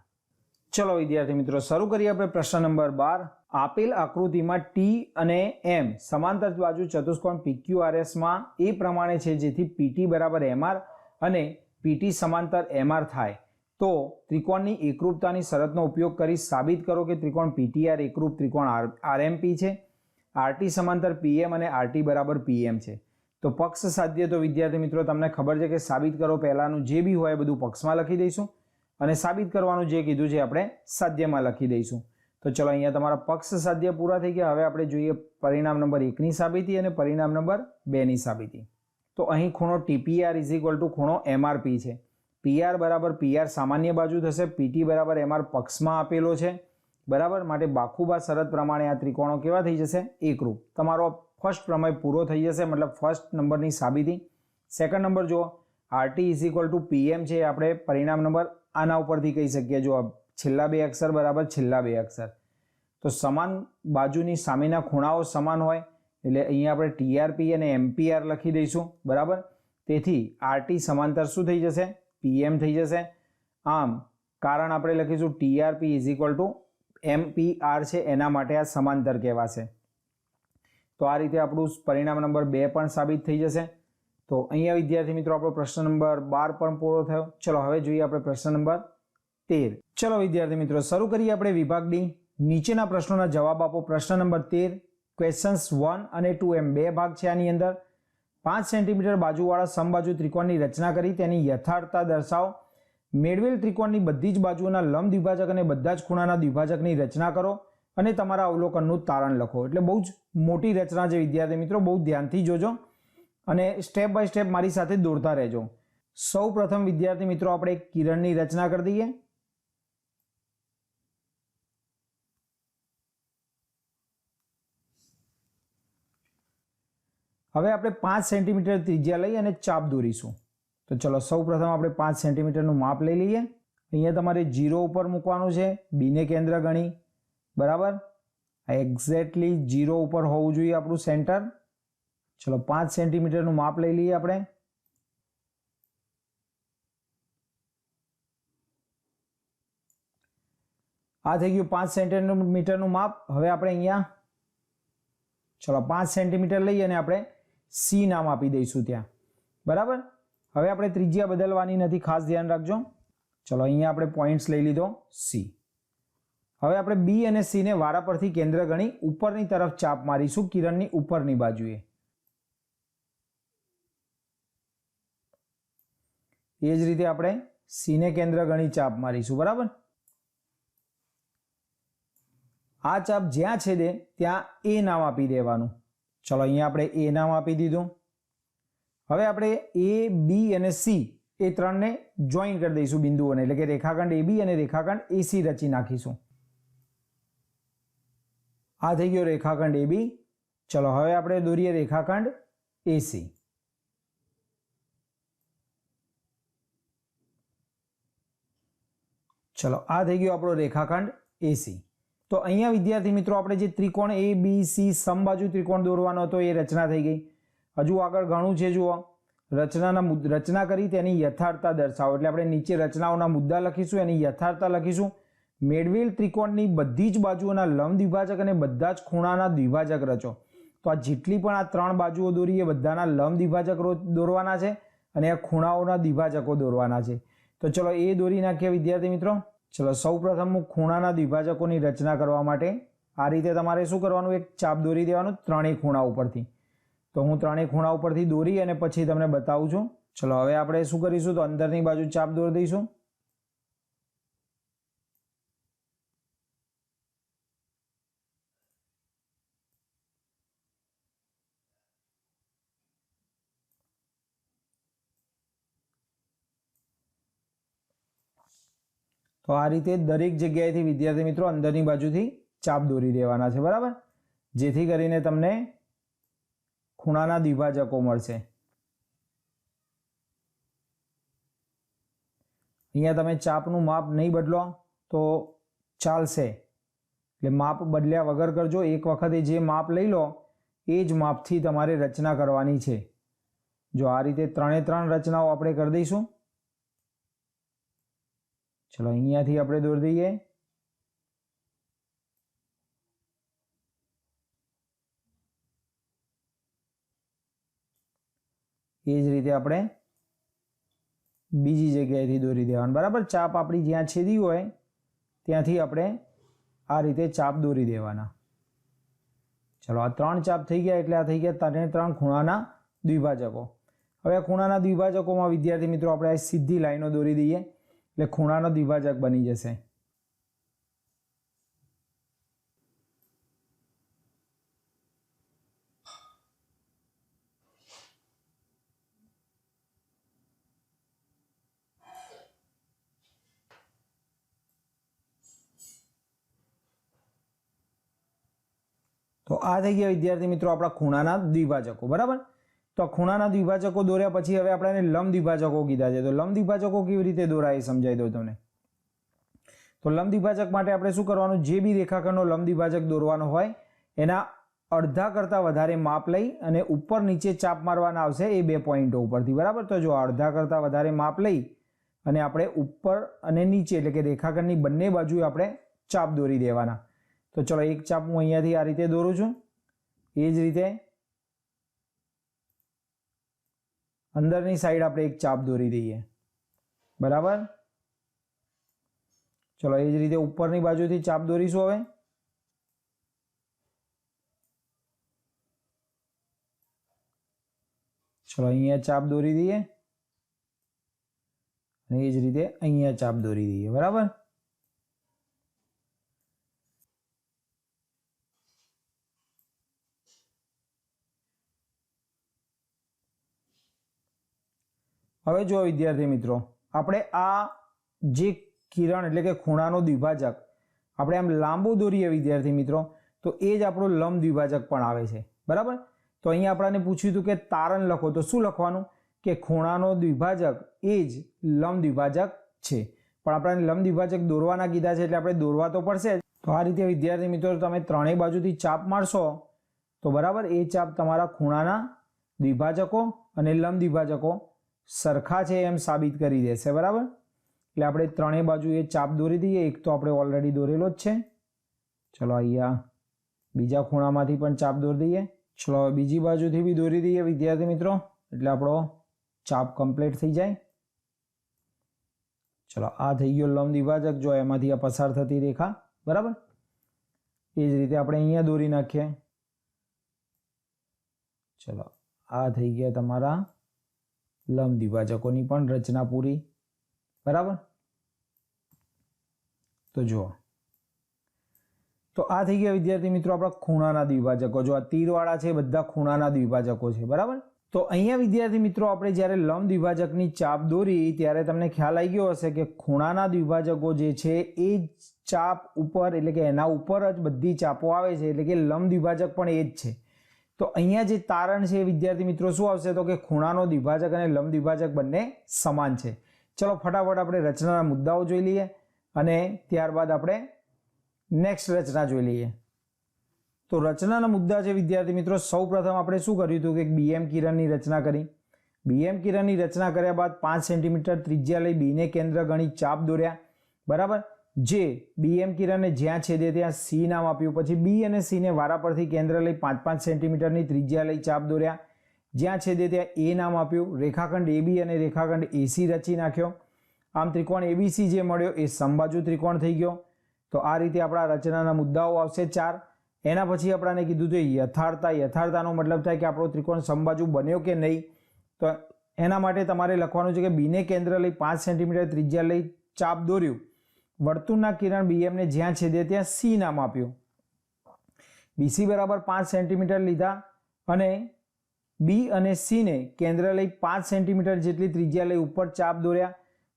ચલો વિદ્યાર્થી મિત્રો શરૂ કરીએ આપણે પ્રશ્ન નંબર 12. આપેલ આકૃતિમાં ટી અને એમ સમાંતર બાજુ ચતુષ્કોણ PQRS માં એ પ્રમાણે છે જેથી PT બરાબર MR અને PT સમાંતર MR થાય. તો ત્રિકોણની એકરૂપતાની શરતનો ઉપયોગ કરી સાબિત કરો કે ત્રિકોણ PTR એકરૂપ ત્રિકોણ RMP છે. RT સમાંતર PM અને RT બરાબર PM છે. તો પક્ષ સાધ્ય તો વિદ્યાર્થી મિત્રો તમને ખબર છે કે સાબિત કરો પહેલાનું જે બી હોય બધું પક્ષમાં લખી દઈશું અને સાબિત કરવાનું જે કીધું છે આપણે સાધ્યમાં લખી દઈશું. તો ચલો અહીંયા તમારા પક્ષ સાધ્ય પૂરા થઈ ગયા. હવે આપણે જોઈએ પરિણામ નંબર 1ની સાબિતી અને પરિણામ નંબર 2ની સાબિતી. તો અહીં ખૂણો TPR ખૂણો MRP છે. PR બરાબર PR સામાન્ય બાજુ થશે, PT બરાબર MR પક્ષમાં આપેલો છે, બરાબર. માટે બાખુબા શરત પ્રમાણે આ ત્રિકોણો કેવા થઈ જશે? એકરૂપ. તમારો ફર્સ્ટ પ્રમેય પૂરો થઈ જશે, મતલબ ફર્સ્ટ નંબરની સાબિતી. સેકન્ડ નંબર જુઓ, RT PM છે આપણે પરિણામ નંબર આના ઉપરથી કહી શકીએ. જો છેલ્લા બે અક્ષર બરાબર છેલ્લા બે અક્ષર. તો સમાન બાજુની સામેના ખૂણાઓ સમાન હોય એટલે અહીંયા આપણે TRP અને MPR લખી દઈશું, બરાબર. તેથી RT સમાંતર શું થઈ જશે? PM થઈ જશે. આમ કારણ આપણે લખીશું TRP MPR છે એના માટે આ સમાંતર કહેવાશે. તો આ રીતે આપણું પરિણામ નંબર 2 પણ સાબિત થઈ જશે. તો અહીંયા વિદ્યાર્થી મિત્રો આપણો પ્રશ્ન નંબર 12 પણ પૂરો થયો. ચલો હવે જોઈએ આપણે પ્રશ્ન નંબર 13. ચલો વિદ્યાર્થી મિત્રો શરૂ કરીએ આપણે વિભાગ ડી. નીચેના પ્રશ્નોના જવાબ આપો. પ્રશ્ન નંબર 13 ક્વેશ્ચન્સ 1 અને 2 એમ બે ભાગ છે આની અંદર. 5 સેન્ટીમીટર બાજુવાળા સમબાજુ ત્રિકોણની રચના કરી તેની યથાર્થતા દર્શાવો. મેળવેલ ત્રિકોણની બધી જ બાજુઓના લંબ દ્વિભાજક અને બધા જ ખૂણાના દ્વિભાજકની રચના કરો અને તમારા અવલોકનનું તારણ લખો. એટલે બહુ જ મોટી રચના છે વિદ્યાર્થી મિત્રો, બહુ ધ્યાનથી જોજો અને સ્ટેપ બાય સ્ટેપ મારી સાથે દોરતા રહેજો. સૌ પ્રથમ વિદ્યાર્થી મિત્રો આપણે એક કિરણની રચના કરી દઈએ. હવે આપણે 5 સેન્ટીમીટર ત્રિજ્યા લઈ અને ચાપ દોરીશું. તો ચલો સૌ પ્રથમ આપણે 5 સેન્ટીમીટરનું માપ લઈ લઈએ. અહીંયા તમારે 0 ઉપર મૂકવાનું છે, બીને કેન્દ્ર ગણી, બરાબર. આ એક્ઝેક્ટલી 0 ઉપર હોવું જોઈએ આપણું સેન્ટર. ચલો 5 સેન્ટીમીટરનું માપ લઈ લઈએ આપણે. આ થઈ ગયું 5 સેન્ટીમીટરનું માપ. હવે આપણે અહીંયા ચલો 5 સેન્ટીમીટર લઈ અને આપણે C નામ આપી દઈશું ત્યાં, બરાબર. હવે આપણે ત્રિજ્યા બદલવાની નથી, ખાસ ધ્યાન રાખજો. ચલો અહીંયા આપણે પોઈન્ટ્સ લઈ લીધો C. હવે આપણે B અને C ને વારા પરથી કેન્દ્ર ગણી ઉપરની તરફ ચાપ મારીશું કિરણની ઉપરની બાજુએ. એ જ રીતે આપણે C ને કેન્દ્ર ગણી ચાપ મારીશું, બરાબર. આ ચાપ જ્યાં છેદે ત્યાં A નામ આપી દેવાનું. ચલો અહીંયા આપણે એ નામ આપી દીધું. હવે આપણે એ બી અને સી એ ત્રણને જોઈન કરી દઈશું બિંદુઓને, એટલે કે રેખાખંડ એ બી અને રેખાખંડ એસી રચી નાખીશું. આ થઈ ગયો રેખાખંડ એ બી. ચલો હવે આપણે દોરીએ રેખાખંડ એસી. ચલો આ થઈ ગયો આપણો રેખાખંડ એસી. તો અહીંયા વિદ્યાર્થી મિત્રો આપણે જે ત્રિકોણ એ બી સી સમબાજુ ત્રિકોણ દોરવાનો હતો એ રચના થઈ ગઈ. હજુ આગળ ઘણું છે. જુઓ, રચના કરી તેની યથાર્થતા દર્શાવો, એટલે આપણે નીચે રચનાઓના મુદ્દા લખીશું, એની યથાર્થતા લખીશું. મેળવેલ ત્રિકોણની બધી જ બાજુઓના લંબ દ્વિભાજક અને બધા જ ખૂણાના દ્વિભાજક રચો. તો આ જેટલી પણ આ ત્રણ બાજુઓ દોરી એ બધાના લંબ દ્વિભાજક દોરવાના છે અને આ ખૂણાઓના દ્વિભાજકો દોરવાના છે. તો ચલો એ દોરી નાખીએ વિદ્યાર્થી મિત્રો. ચલો સૌપ્રથમ હું ખૂણાના દ્વિભાજકોની રચના કરવા માટે આ રીતે તમારે શું કરવાનું, એક ચાપ દોરી દેવાનું ત્રણેય ખૂણા ઉપરથી. તો હું ત્રણેય ખૂણા ઉપરથી દોરી અને પછી તમને બતાવું છું. ચલો હવે આપણે શું કરીશું, તો અંદરની બાજુ ચાપ દોરી દઈશું. તો આ રીતે દરેક જગ્યાએથી વિદ્યાર્થી મિત્રો અંદરની બાજુથી ચાપ દોરી દેવાના છે, બરાબર, જેથી કરીને તમને ખૂણાના દ્વિભાજકો મળશે. અહીંયા તમે ચાપનું માપ નહીં બદલો તો ચાલશે, એટલે માપ બદલ્યા વગર કરજો. એક વખતે જે માપ લઈ લો એ જ માપથી તમારે રચના કરવાની છે. જો આ રીતે ત્રણે ત્રણ રચનાઓ આપણે કરી દઈશું. ચલો અહીંયાથી આપણે દોરી દઈએ. એ જ રીતે આપણે બીજી જગ્યાએથી દોરી દેવાનું, બરાબર. ચાપ આપણી જ્યાં છેદી હોય ત્યાંથી આપણે આ રીતે ચાપ દોરી દેવાના. ચલો આ ત્રણ ચાપ થઈ ગયા, એટલે આ થઈ ગયા ત્રણે ત્રણ ખૂણાના દ્વિભાજકો. હવે ખૂણાના દ્વિભાજકોમાં વિદ્યાર્થી મિત્રો આપણે આ સીધી લાઈનો દોરી દઈએ, એટલે ખૂણાનો દ્વિભાજક બની જશે. તો આ થઈ ગયા વિદ્યાર્થી મિત્રો આપણા ખૂણાના દ્વિભાજકો, બરાબર. તો ખૂણાના દ્વિભાજકો દોર્યા પછી હવે આપણે લંબ દ્વિભાજકો કીધા છે. તો લંબ દ્વિભાજકો કેવી રીતે દોરાય એ સમજાવી દઉં તમને. તો લંબ દ્વિભાજક માટે આપણે શું કરવાનું, જે બી રેખાખંડનો લંબ દ્વિભાજક દોરવાનો હોય એના અડધા કરતાં વધારે માપ લઈ અને ઉપર નીચે ચાપ મારવાના આવશે એ બે પોઈન્ટો ઉપરથી, બરાબર. તો જો અડધા કરતાં વધારે માપ લઈ અને આપણે ઉપર અને નીચે એટલે કે રેખાખંડની બંને બાજુએ આપણે ચાપ દોરી દેવાના. તો ચલો એક ચાપ હું અહીંયાથી આ રીતે દોરું છું. એ જ રીતે અંદરની સાઈડ આપણે એક ચાપ દોરી દઈએ, બરાબર. ચલો એ જ રીતે ઉપરની બાજુથી ચાપ દોરીશું. હવે ચલો અહીંયા ચાપ દોરી દઈએ અને એ જ રીતે અહીંયા ચાપ દોરી દઈએ, બરાબર. હવે જો વિદ્યાર્થી મિત્રો આપણે આ જે કિરણ એટલે કે ખૂણાનો દ્વિભાજક આપણે આમ લાંબુ દોરીએ વિદ્યાર્થી મિત્રો, તો એ જ આપણો લંબ દ્વિભાજક પણ આવે છે, બરાબર. તો અહીંયા આપણને પૂછ્યું હતું કે તારણ લખો, તો શું લખવાનું કે ખૂણાનો દ્વિભાજક એ જ લંબ દ્વિભાજક છે. પણ આપણને લંબ દ્વિભાજક દોરવાના કીધા છે એટલે આપણે દોરવા તો પડશે જ. તો આ રીતે વિદ્યાર્થી મિત્રો તમે ત્રણેય બાજુથી ચાપ મારશો તો બરાબર એ ચાપ તમારા ખૂણાના દ્વિભાજકો અને લંબ દ્વિભાજકો સરખા છે એમ સાબિત કરી દેશે, બરાબર. એટલે આપણે ત્રણેય બાજુ એ ચાપ દોરી દઈએ. એક તો આપણે ઓલરેડી દોરેલો જ છે. ચલો અહીંયા બીજા ખૂણામાંથી પણ ચાપ દોરી દઈએ. ચલો બીજી બાજુથી બી દોરી દઈએ વિદ્યાર્થી મિત્રો, એટલે આપણો ચાપ કમ્પ્લીટ થઈ જાય. ચલો આ થઈ ગયો લંબ દ્વિભાજક, જો એમાંથી આ પસાર થતી રેખા, બરાબર. એ જ રીતે આપણે અહીંયા દોરી નાખીએ. ચલો આ થઈ ગયા તમારા લંબ દ્વિભાજકોની પણ રચના પૂરી, બરાબર. તો જુઓ તો આ થઈ ગયા વિદ્યાર્થી મિત્રો આપણા ખૂણાના દ્વિભાજકો. જો આ તીરવાળા છે બધા ખૂણાના દ્વિભાજકો છે, બરાબર. તો અહીંયા વિદ્યાર્થી મિત્રો આપણે જ્યારે લંબ દ્વિભાજકની ચાપ દોરી ત્યારે તમને ખ્યાલ આવી ગયો હશે કે ખૂણાના દ્વિભાજકો જે છે એ ચાપ ઉપર એટલે કે એના ઉપર જ બધી ચાપો આવે છે, એટલે કે લંબ દ્વિભાજક પણ એ જ છે. તો અહીંયા જે તારણ છે વિદ્યાર્થી મિત્રો શું આવશે તો કે ખૂણાનો દ્વિભાજક અને લંબ દ્વિભાજક બંને સમાન છે. ચલો ફટાફટ આપણે રચનાના મુદ્દાઓ જોઈ લઈએ અને ત્યારબાદ આપણે નેક્સ્ટ રચના જોઈ લઈએ. તો રચનાના મુદ્દા છે વિદ્યાર્થી મિત્રો, સૌપ્રથમ આપણે શું કર્યું હતું કે બીએમ કિરણની રચના કરી. બીએમ કિરણની રચના કર્યા બાદ 5 સેન્ટીમીટર ત્રિજ્યા લઈ બીને કેન્દ્ર ગણી ચાપ દોર્યા, બરાબર. જે બીએમ કિરણને જ્યાં છેદે ત્યાં સી નામ આપ્યું. પછી બી અને સીને વારા પરથી કેન્દ્ર લઈ 5-5 સેન્ટીમીટરની ત્રિજ્યા લઈ ચાપ દોર્યા, જ્યાં છેદે ત્યાં એ નામ આપ્યું. રેખાખંડ એબી અને રેખાખંડ એસી રચી નાખ્યો. આમ ત્રિકોણ એબીસી જે મળ્યો એ સમબાજુ ત્રિકોણ થઈ ગયો. તો આ રીતે આપણા રચનાના મુદ્દાઓ આવશે 4. એના પછી આપણને કીધું તો યથાર્થતા. યથાર્થતાનો મતલબ થાય કે આપણો ત્રિકોણ સમબાજુ બન્યો કે નહીં. તો એના માટે તમારે લખવાનું છે કે બીને કેન્દ્ર લઈ 5 સેન્ટીમીટર ત્રિજ્યા લઈ ચાપ દોર્યું. વર્તુળના કિરણ બીએમને જ્યાં છેદે ત્યાં સી નામ આપ્યું. બીસી બરાબર 5 સેન્ટીમીટર લીધા અને બી અને સીને કેન્દ્ર લઈ 5 સેન્ટીમીટર જેટલી ત્રિજ્યા લઈ ઉપર ચાપ દોર્યા,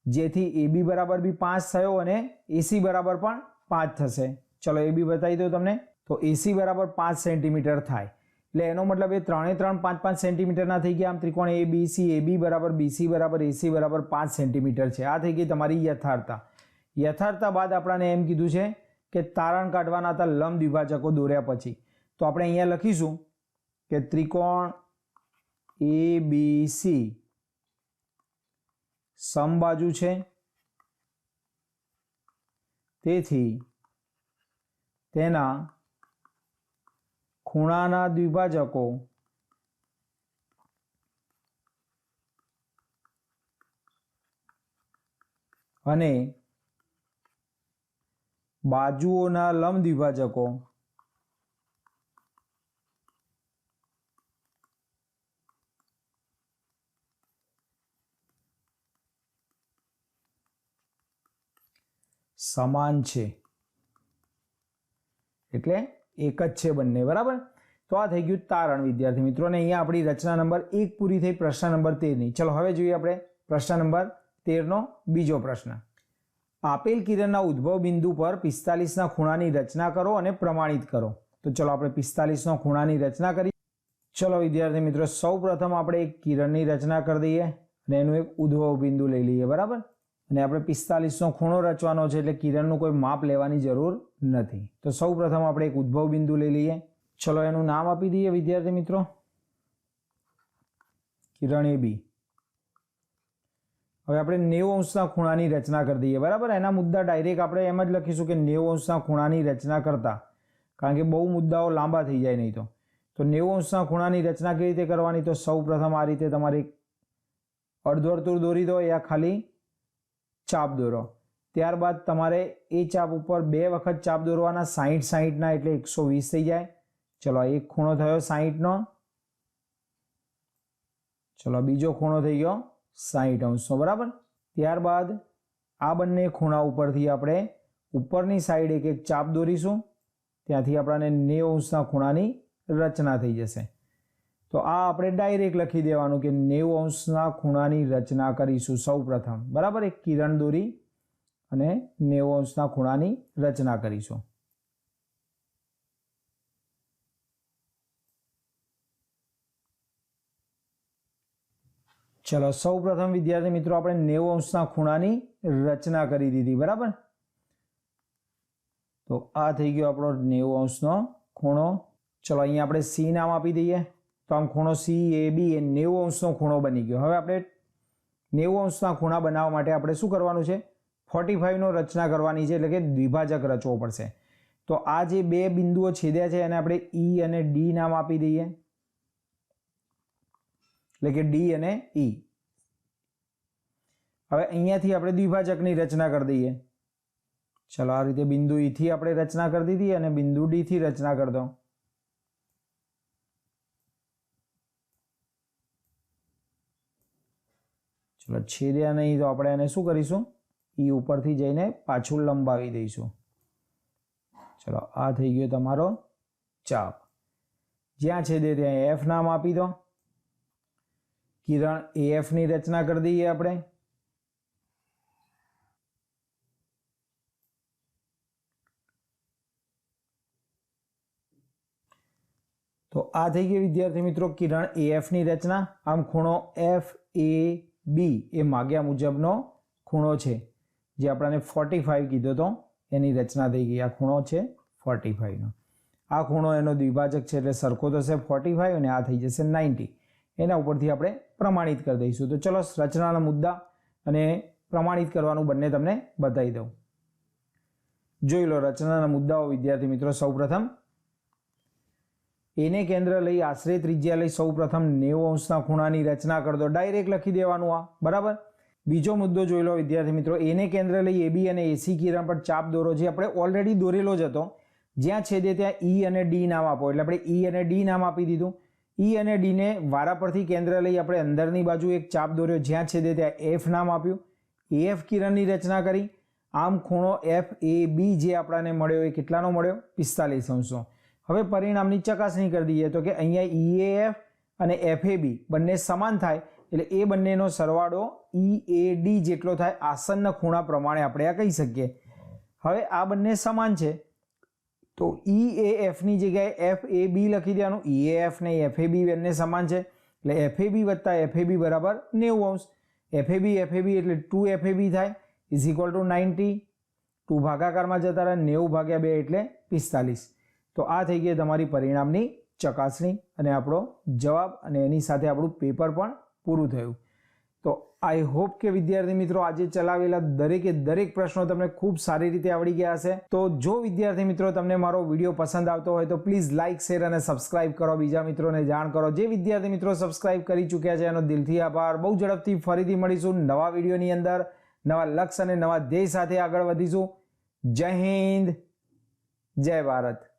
જેથી એબી બરાબર બી 5 થયો અને એસી બરાબર પણ 5 થશે. ચલો એબી બતાવી દો તમને. તો એસી બરાબર 5 સેન્ટીમીટર થાય એટલે એનો મતલબ એ 3 5 સેન્ટીમીટરના થઈ ગયા. આમ ત્રિકોણ એ બી સી એબી બરાબર બીસી બરાબર એસી બરાબર 5 સેન્ટીમીટર છે. આ થઈ ગઈ તમારી યથાર્થતા. યથાર્થતા બાદ આપણને એમ કીધું છે કે તારણ કાઢવાના હતા લંબ દ્વિભાજકો દોર્યા પછી. તો આપણે અહીંયા લખીશું કે ત્રિકોણ એ બી સી સમબાજુ છે, તેથી તેના ખૂણાના દ્વિભાજકો અને બાજુઓના લંબ દ્વિભાજકો સમાન છે, એટલે એક જ છે બંને, બરાબર. તો આ થઈ ગયું તારણ વિદ્યાર્થી મિત્રો. અને અહીંયા આપણી રચના નંબર 1 પૂરી થઈ, પ્રશ્ન નંબર 13ની. ચલો હવે જોઈએ આપણે પ્રશ્ન નંબર 13નો બીજો પ્રશ્ન. આપેલ કિરણના ઉદ્ભવ બિંદુ પર 45ના ખૂણાની રચના કરો અને પ્રમાણિત કરો. તો ચલો આપણે 45નો ખૂણાની રચના કરીએ. ચલો વિદ્યાર્થી મિત્રો, સૌ પ્રથમ આપણે એક કિરણની રચના કરી દઈએ અને એનું એક ઉદ્ભવ બિંદુ લઈ લઈએ, બરાબર. અને આપણે 45નો ખૂણો રચવાનો છે એટલે કિરણનું કોઈ માપ લેવાની જરૂર નથી. તો સૌ પ્રથમ આપણે એક ઉદ્ભવ બિંદુ લઈ લઈએ. ચલો એનું નામ આપી દઈએ વિદ્યાર્થી મિત્રો, કિરણ એ બી. હવે આપણે 90 અંશના ખૂણાની રચના કરી દઈએ, બરાબર. એના મુદ્દા ડાયરેક્ટ આપણે એમ જ લખીશું કે 90 અંશના ખૂણાની રચના કરતા, કારણ કે બહુ મુદ્દાઓ લાંબા થઈ જાય નહીં. તો 90 અંશના ખૂણાની રચના કેવી રીતે કરવાની? તો સૌ પ્રથમ આ રીતે તમારે અર્ધવર્તુળ દોરી દો યા ખાલી ચાપ દોરો. ત્યારબાદ તમારે એ ચાપ ઉપર 2 વખત ચાપ દોરવાના, 60-60ના એટલે 120 થઈ જાય. ચલો એક ખૂણો થયો 60નો. ચલો બીજો ખૂણો થઈ ગયો 60 અંશનો, બરાબર. ત્યારબાદ આ બંને ખૂણા ઉપરથી આપણે ઉપરની સાઈડ એક એક ચાપ દોરીશું, ત્યાંથી આપણને 90 અંશના ખૂણાની રચના થઈ જશે. તો આ આપણે ડાયરેક્ટ લખી દેવાનું કે 90 અંશના ખૂણાની રચના કરીશું સૌ પ્રથમ, બરાબર. એક કિરણ દોરી અને 90 અંશના ખૂણાની રચના કરીશું. ચલો સૌ પ્રથમ વિદ્યાર્થી મિત્રો આપણે 90 અંશના ખૂણાની રચના કરી દીધી, બરાબર. તો આ થઈ ગયો આપણો 90 અંશનો ખૂણો. ચલો અહીંયા આપણે સી નામ આપી દઈએ. તો આમ ખૂણો સી એ બી એ 90 અંશનો ખૂણો બની ગયો. હવે આપણે 90 અંશના ખૂણા બનાવવા માટે આપણે શું કરવાનું છે? 45નો રચના કરવાની છે, એટલે કે દ્વિભાજક રચવો પડશે. તો આ જે બે બિંદુઓ છેદ્યા છે એને આપણે ઈ અને ડી નામ આપી દઈએ, એટલે કે ડી અને ઈ. હવે અહીંયાથી આપણે દ્વિભાજકની રચના કરી દઈએ. ચલો આ રીતે બિંદુ ઈ થી આપણે રચના કરી દીધી અને બિંદુ ડી થી રચના કરી દો. ચલો છેદ્યા નહીં તો આપણે એને શું કરીશું? ઈ ઉપરથી જઈને પાછું લંબાવી દઈશું. ચલો આ થઈ ગયો તમારો ચાપ. જ્યાં છેદે ત્યાં એફ નામ આપી દો. કિરણ એએફ ની રચના કરી દઈએ આપણે. તો આ થઈ ગઈ વિદ્યાર્થી મિત્રો કિરણ એએફ ની રચના. આમ ખૂણો એફ એ બી એ માગ્યા મુજબનો ખૂણો છે, જે આપણને 45 કીધો તો એની રચના થઈ ગઈ. આ ખૂણો છે 45 નો. આ ખૂણો એનો દ્વિભાજક છે એટલે સરખો થશે 45 અને આ થઈ જશે 90. એના ઉપરથી આપણે પ્રમાણિત કરી દઈશું. તો ચલો રચનાના મુદ્દા અને પ્રમાણિત કરવાનું બંને તમને બતાવી દઉં. જોઈ લો રચનાના મુદ્દાઓ વિદ્યાર્થી મિત્રો. સૌપ્રથમ એને કેન્દ્ર લઈ આશરે ત્રિજ્યા લઈ સૌપ્રથમ 90° ખૂણાની રચના કરી દો. ડાયરેક્ટ લખી દેવાનું આ, બરાબર. બીજો મુદ્દો જોઈ લો વિદ્યાર્થી મિત્રો. એને કેન્દ્ર લઈ એબી અને એસી કિરણ પર ચાપ દોરો. જે આપણે ઓલરેડી દોરેલો જ હતો. જ્યાં છેદે ત્યાં ઈ અને ડી નામ આપો. એટલે આપણે ઈ અને ડી નામ આપી દીધું. ઈ અને ડીને વારા પરથી કેન્દ્ર લઈ આપણે અંદરની બાજુ એક ચાપ દોર્યો. જ્યાં છેદે ત્યાં એફ નામ આપ્યું. એફ કિરણની રચના કરી. આમ ખૂણો એફ એ બી જે આપણને મળ્યો એ કેટલાનો મળ્યો? 45°નો. હવે પરિણામની ચકાસણી કરી દઈએ તો કે અહીંયા ઈએએફ અને એફએબી બંને સમાન થાય એટલે એ બંનેનો સરવાળો ઈએડી જેટલો થાય. આસન્ન ખૂણા પ્રમાણે આપણે આ કહી શકીએ. હવે આ બંને સમાન છે તો ઈએએફ ની જગ્યાએ એફએબી લખી દેવાનું. ઈએએફ ને એફએબી બંને સમાન છે એટલે એફએબી વત્તા એફએબી બરાબર 90°. એફએબી એટલે 2 થાય ઇઝ ઇક્વલ ટુ 90. 2 ભાગાકારમાં જતા રહે 90/2 એટલે 45. તો આ થઈ ગઈ તમારી પરિણામની ચકાસણી અને આપણો જવાબ, અને એની સાથે આપણું પેપર પણ પૂરું થયું. તો આઈ હોપ કે વિદ્યાર્થી મિત્રો આજે ચલાવેલા દરેકે દરેક પ્રશ્નો તમને ખૂબ સારી રીતે આવડી ગયા હશે. તો જો વિદ્યાર્થી મિત્રો તમને મારો વિડીયો પસંદ આવતો હોય તો પ્લીઝ લાઇક, શેર અને સબસ્ક્રાઇબ કરો. બીજા મિત્રોને જાણ કરો. જે વિદ્યાર્થી મિત્રો સબસ્ક્રાઇબ કરી ચૂક્યા છે એનો દિલથી આભાર. બહુ ઝડપથી ફરીથી મળીશું નવા વિડીયોની અંદર. નવા લક્ષ્ય અને નવા ધ્યેય સાથે આગળ વધીશું. જય હિન્દ, જય ભારત.